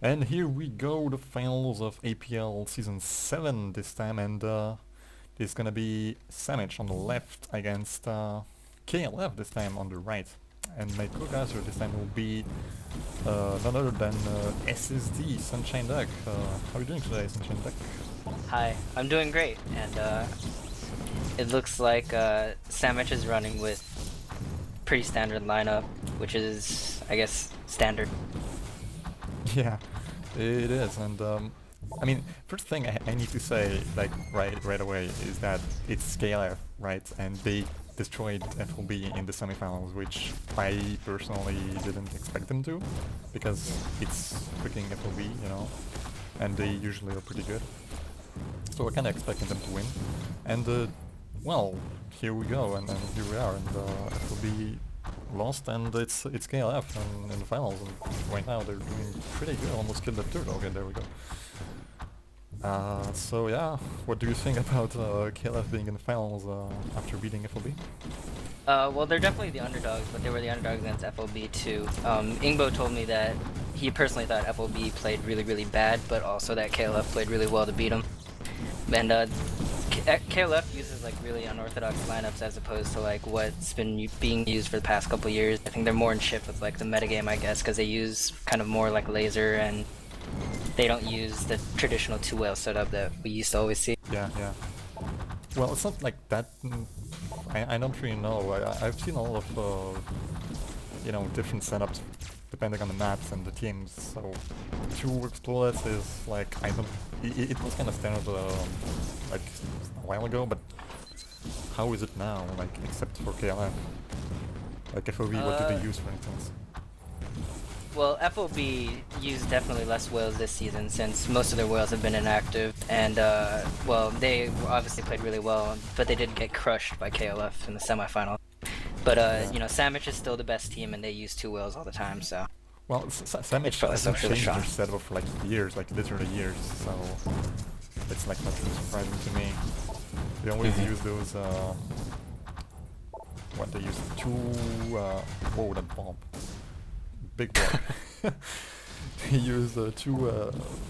And here we go, the finals of APL Season 7 this time, and it's gonna be Sammich on the left against KLF this time on the right. And my co-caster this time will be none other than SSD, Sunshineduck. How are you doing today, Sunshineduck? Hi, I'm doing great, and it looks like Sammich is running with pretty standard lineup, which is, I guess, standard. Yeah, it is, and I mean, first thing I need to say, like right away, is that it's KLF, right? And they destroyed FLB in the semifinals, which I personally didn't expect them to, because it's freaking FLB, you know, and they usually are pretty good. So I kind of expected them to win, and well, here we go, and here we are, and FLB lost, and it's KLF in the finals, and right now they're doing pretty good, almost killed the third. Okay, there we go. So yeah, what do you think about KLF being in the finals after beating FLB? Well, they're definitely the underdogs, but they were the underdogs against FLB too. Ingbo told me that he personally thought FLB played really bad, but also that KLF played really well to beat them. And KLF uses like really unorthodox lineups as opposed to like what's been being used for the past couple years. I think they're more in shift with like the metagame, I guess, because they use kind of more like laser, and they don't use the traditional two whale setup that we used to always see. Yeah. Well, it's not like that. I don't really know. I've seen a lot of you know, different setups depending on the maps and the teams. So 2 Explorers is like, I don't. It was kind of standard like a while ago, but how is it now? Like except for KLF, like FOV, what do they use, for instance? Well, FOB used definitely less whales this season since most of their whales have been inactive, and well, they obviously played really well, but they did get crushed by KLF in the semifinal. But you know, Sammich is still the best team, and they use 2 whales all the time, so. Well, Sammich hasn't changed their setup for like years, like literally years, so it's like not really surprising to me. They always use those, what, they use 2, whoa, that bomb. Big block. They use 2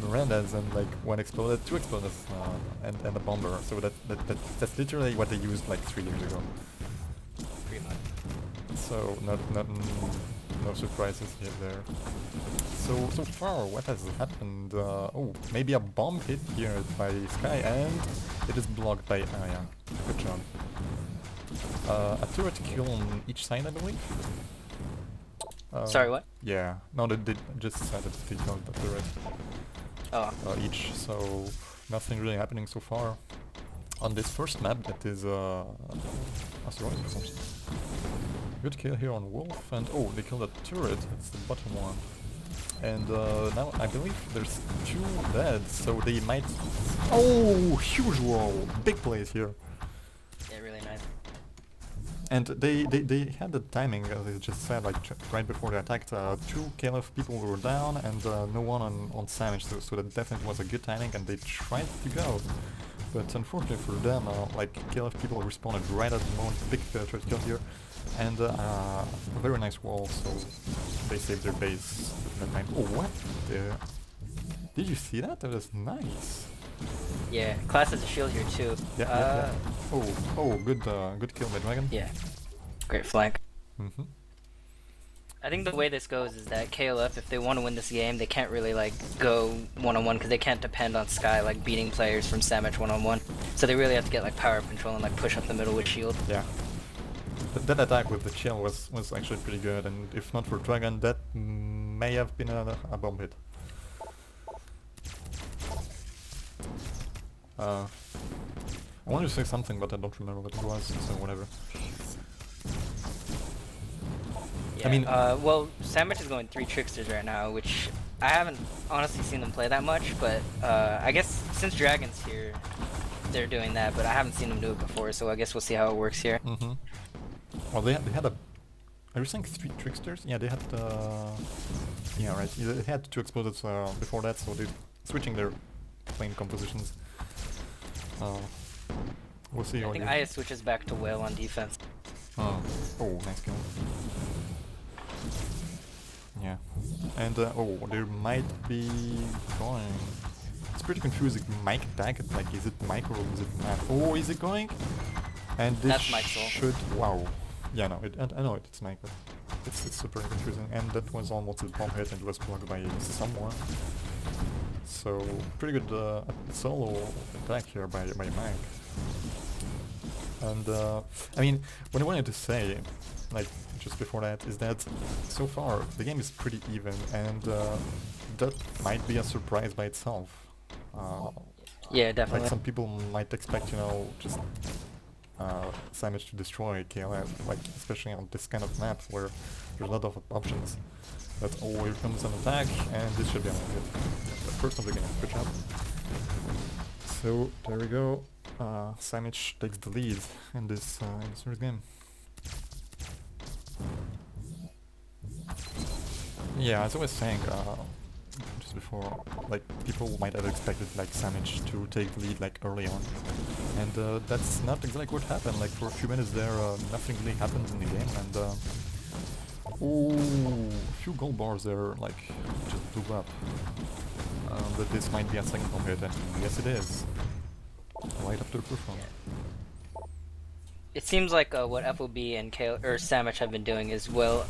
Mirandas and like 1 exploded, 2 exploded, and a bomber. So that's literally what they used like 3 years ago. Pretty much. So no surprises here there. So far, what has happened? Oh, maybe a bomb hit here by Sky, and it is blocked by Aya. Good job. A turret kill on each side, I believe. Sorry, what? Yeah, no, they just decided to kill the turret. Oh. Each, so nothing really happening so far. On this first map, that is Asteroids, of course. Good kill here on Wolf, and oh, they killed a turret, it's the bottom one. And now I believe there's 2 dead, so they might... Oh, huge wall! Big plays here. Yeah, really nice. And they had the timing, as I just said, like right before they attacked. 2 KLF people were down, and no one on Sammich, so that definitely was a good timing, and they tried to go. But unfortunately for them, like KLF people responded right at the moment. Big threat kill here, and a very nice wall, so they saved their base that time. Oh, what? Did you see that? That was nice. Yeah, Class has a shield here too. Yeah. Oh, good kill by Dragon. Yeah, great flank. Mm-hmm. I think the way this goes is that KLF, if they want to win this game, they can't really like go one-on-one because they can't depend on Sky like beating players from Sammich one-on-one. So they really have to get like power control and like push up the middle with shield. Yeah. That attack with the chill was actually pretty good, and if not for Dragon, that may have been a bomb hit. I wanted to say something, but I don't remember what it was, so whatever. Yeah, I mean, well, Sammich is going 3 Tricksters right now, which I haven't honestly seen them play that much, but I guess since Dragon's here, they're doing that, but I haven't seen them do it before, so I guess we'll see how it works here. Mm-hmm. Well, they had a... Are you saying 3 Tricksters? Yeah, they had... yeah, right. They had 2 explosives before that, so they're switching their plane compositions. We'll see. I think Aya switches back to whale on defense. Oh, nice kill. Yeah. And oh, there might be going. It's pretty confusing. Mike attack it. Like, is it Mike or is it Matt? Oh, is it going? And this That's Mike's ult. should. Wow. Yeah, no, I know it's Mike, but it's super confusing. And that was almost a bomb hit and it was blocked by someone. So pretty good solo attack here by Mike. And I mean, what I wanted to say, like just before that, is that so far the game is pretty even, and that might be a surprise by itself. Yeah, definitely. Like some people might expect, you know, just Sammich to destroy KLF, like especially on this kind of map where there's a lot of options. But oh, here comes an attack, and this should be on it. The first of the game. Good job. So there we go. Sammich takes the lead in this first game. Yeah, as I was saying just before, like people might have expected like Sammich to take the lead like early on, and that's not exactly what happened. Like for a few minutes there, nothing really happens in the game, and ooh, a few gold bars there, like just blew up. But this might be a second bomb hit, and yes, it is. Right after the first one. It seems like what FOB and Sammich have been doing is, well,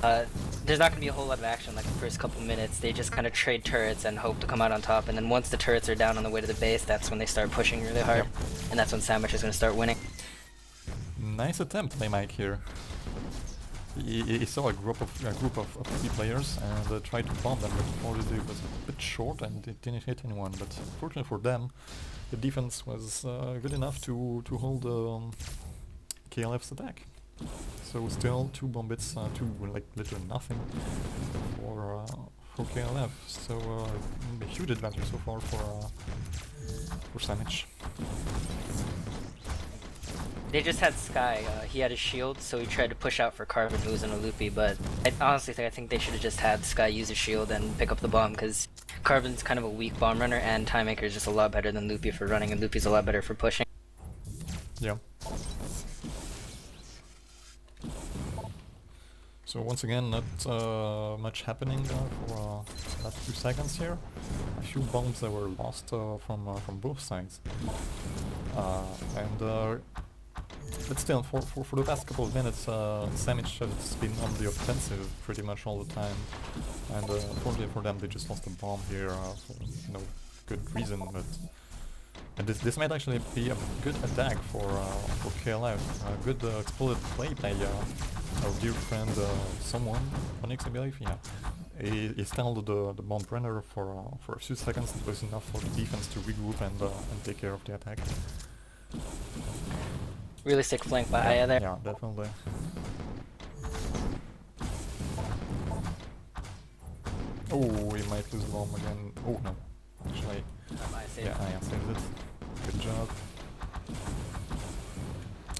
there's not going to be a whole lot of action like the first couple minutes. They just kind of trade turrets and hope to come out on top, and then once the turrets are down on the way to the base, that's when they start pushing really hard, and that's when Sammich is going to start winning. Nice attempt by Mike here. He saw a group of 3 players and tried to bomb them, but unfortunately it was a bit short and it didn't hit anyone. But fortunately for them, the defense was good enough to hold KLF's attack. So still 2 bomb hits to like literally nothing for KLF. So a huge advantage so far for Sammich. They just had Sky, he had his shield, so he tried to push out for Carbon, who was in a loopy, but I honestly think they should have just had Sky use his shield and pick up the bomb, because Carbon's kind of a weak bomb runner, and Time Maker is just a lot better than Loopy for running, and Loopy's a lot better for pushing. Yeah. So once again, not much happening for last few seconds here. A few bombs that were lost from both sides, but still, for the past couple of minutes, Sammich has been on the offensive pretty much all the time, and unfortunately for them, they just lost a bomb here for no good reason. But and this might actually be a good attack for KLF. A good exploded play by our dear friend someone, Onyx, I believe. Yeah, he stalled the bomb runner for a few seconds. It was enough for the defense to regroup and take care of the attack. Really sick flank by Aya there. Yeah, definitely. Oh, we might lose the bomb again. Oh no, actually. Yeah, Aya saved it. Good job.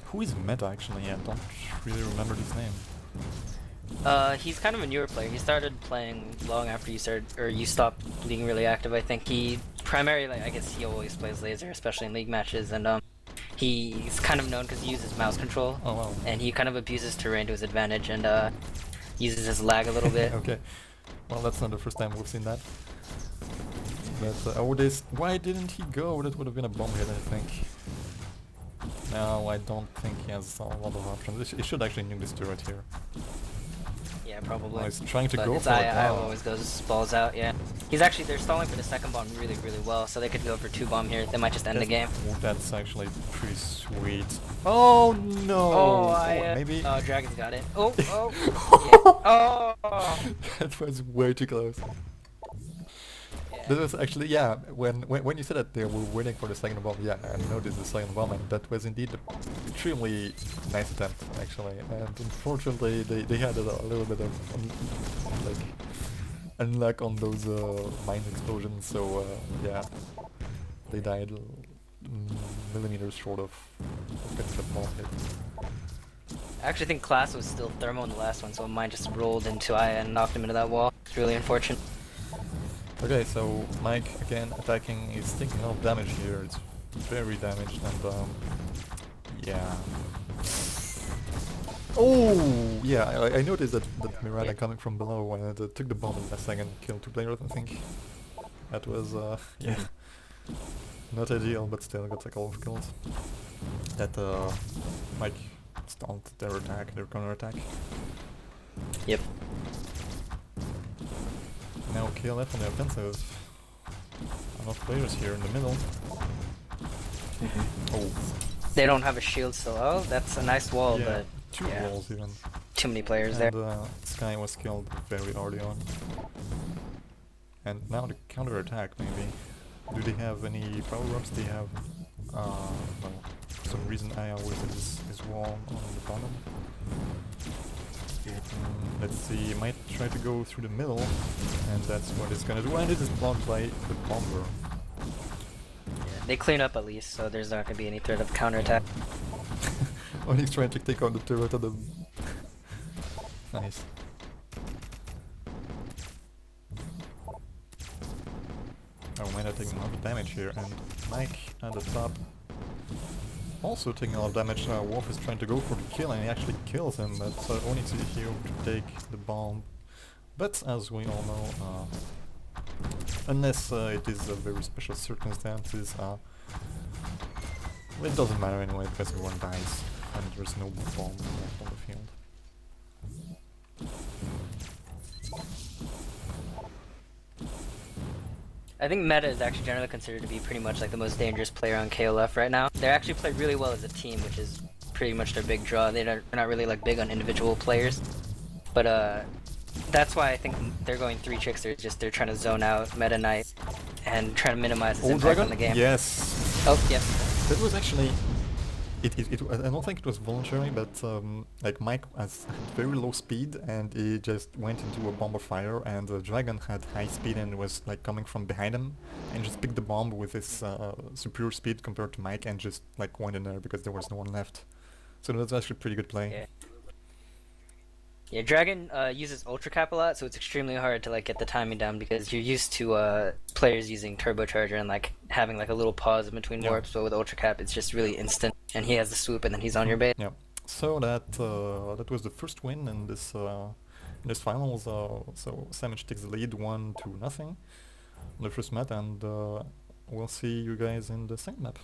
Who is Meta actually? I don't really remember his name. He's kind of a newer player. He started playing long after you stopped being really active. I think he primarily, I guess he always plays laser, especially in league matches, and he's kind of known because he uses mouse control. Oh wow. And he kind of abuses terrain to his advantage and uses his lag a little bit. Okay. Well, that's not the first time we've seen that. But why didn't he go? That would have been a bomb hit, I think. No, I don't think he has a lot of options. He should actually nuke this turret here. Yeah, probably. Well, he's trying to but go it's for it. I always goes balls out, yeah. They're stalling for the second bomb really, really well, so they could go for 2 bomb here. They might just end the game. Oh, that's actually pretty sweet. Oh no! Oh, maybe. Oh, Dragon's got it. Oh, yeah. Oh! That was way too close. That was actually, yeah, when you said that they were waiting for the second bomb, yeah, I noticed the second bomb, and that was indeed an extremely nice attempt, actually. And unfortunately, they had a little bit of, like, unluck on those mine explosions, so, yeah, they died millimeters short of getting the bomb hit. I actually think Class was still thermo in the last one, so mine just rolled into Aya and knocked him into that wall. It's really unfortunate. Okay, so Mike again attacking is taking a lot of damage here. It's very damaged, and yeah. Oh, yeah, I noticed that Miranda Yeah. coming from below and took the bomb in the last second, killed 2 players, I think. That was, yeah, not ideal, but still got a couple of kills. That, Mike stunned their attack, their counter attack. Yep. Now KLF on the offensive. Enough players here in the middle. Oh, They don't have a shield still. Oh, that's a nice wall, yeah, but 2 yeah. walls even. Too many players And there. Sky was killed very early on. And now the counter attack maybe. Do they have any power-ups? They have, well, for some reason I always did this wall on the bottom. Let's see, it might try to go through the middle, and that's what it's gonna do, and it is blocked by the bomber. They clean up at least, so there's not gonna be any threat of counterattack. Oh, he's trying to take out the turret of the... Nice. Oh man, I'm taking a lot of damage here, and Mike at the top also taking a lot of damage. Wolf is trying to go for the kill, and he actually kills him, but only to here to take the bomb. But as we all know, unless it is a very special circumstances, it doesn't matter anyway because everyone dies and there's no bomb left on the field. I think Meta is actually generally considered to be pretty much like the most dangerous player on KLF right now. They actually play really well as a team, which is pretty much their big draw. They're not really like big on individual players, but that's why I think they're going 3 tricksters. Just they're trying to zone out Meta Knight and trying to minimize his impact on the game. Yes. Oh, yeah. That was actually... I don't think it was voluntary, but like Mike has very low speed and he just went into a bomber fire, and the dragon had high speed and was like coming from behind him, and just picked the bomb with his superior speed compared to Mike and just like went in there because there was no one left. So that's actually a pretty good play. Yeah. Yeah, Dragon uses Ultra Cap a lot, so it's extremely hard to like get the timing down because you're used to players using Turbocharger and like having like a little pause in between warps, but with Ultra Cap it's just really instant, and he has the swoop and then he's on your base. Yeah. So that was the first win in this finals. So Sammich takes the lead 1-0 on the first map, and we'll see you guys in the second map.